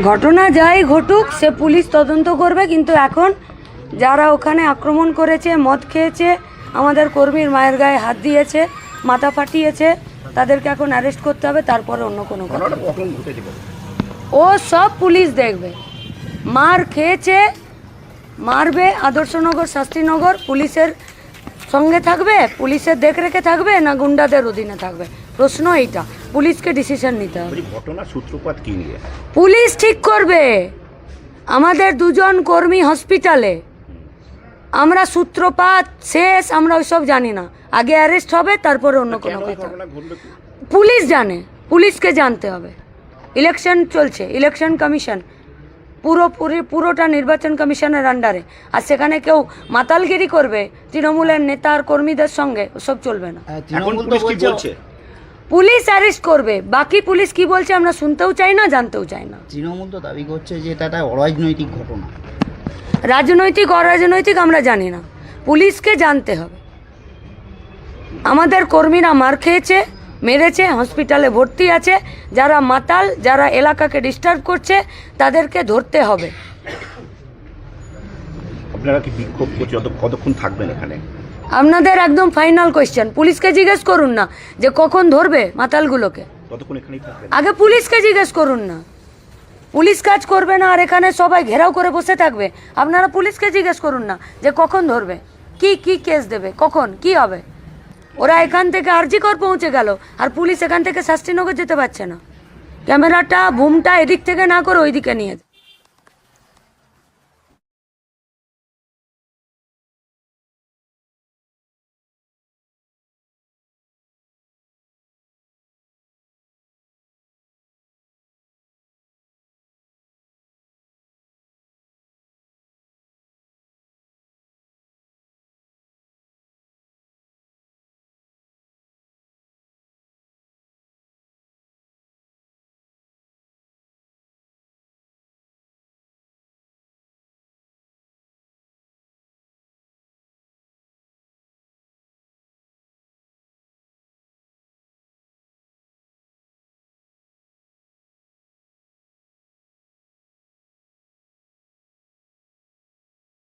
ঘটনা যাই ঘটুক সে পুলিশ তদন্ত করবে, কিন্তু এখন যারা ওখানে আক্রমণ করেছে, মদ খেয়েছে, আমাদের কর্মীর মায়ের গায়ে হাত দিয়েছে, মাথা ফাটিয়েছে, তাদেরকে এখন অ্যারেস্ট করতে হবে, তারপরে অন্য কোনো কথা। ও সব পুলিশ দেখবে। মার খেয়েছে, মারবে, আদর্শনগর শাস্ত্রীনগর পুলিশের সঙ্গে থাকবে, পুলিশের দেখরেখে থাকবে, না গুন্ডাদের অধীনে থাকবে, প্রশ্ন এইটা। পুলিশকে ডিসিশন নিতে হবে। ঘটনার সূত্রপাত কি নিয়ে পুলিশ ঠিক করবে। আমাদের দুজন কর্মী হসপিটালে, আমরা সূত্রপাত শেষ আমরা ওইসব জানি না। আগে অ্যারেস্ট হবে, তারপরে অন্য কোনো কথা। পুলিশ জানে, পুলিশকে জানতে হবে। ইলেকশন চলছে, ইলেকশন কমিশন পুরোটা নির্বাচন কমিশনের আন্ডারে, আর সেখানে কেউ মাতালগিরি করবে তৃণমূলের নেতা আর কর্মীদের সঙ্গে, ওসব চলবে না। পুলিশ অ্যারেস্ট করবে, বাকি পুলিশ কি বলছে আমরা শুনতেও চাই না, জানতেও চাই না। তৃণমূল তো দাবি করছে যে এটা একটা অরাজনৈতিক ঘটনা। রাজনৈতিক অরাজনৈতিক আমরা জানি না, পুলিশকে জানতে হবে। আমাদের কর্মীরা মার খেয়েছে, মেরেছে, হসপিটালে ভর্তি আছে। যারা মাতাল, যারা এলাকাকে ডিস্টার্ব করছে, তাদেরকে ধরতে হবে। আপনারা কি বিক্ষোভ করছে, কতক্ষণ থাকবেন এখানে? আপনাদের একদম ফাইনাল কোয়েশ্চেন, পুলিশকে জিজ্ঞেস করুন না যে কখন ধরবে মাতালগুলোকে। ততক্ষণ এখানেই থাকবেন? আগে পুলিশকে জিজ্ঞেস করুন না। পুলিশ কাজ করবে না আর এখানে সবাই ঘেরাও করে বসে থাকবে। আপনারা পুলিশকে জিজ্ঞেস করুন না যে কখন ধরবে, কি কেস দেবে, কখন কি হবে। ওরা এখান থেকে আরজিকর পৌঁছে গেল, আর পুলিশ এখান থেকে শাস্ত্রীনগর যেতে পারছে না। ক্যামেরাটা বুমটা এদিক থেকে না করে ওই দিকে নিয়ে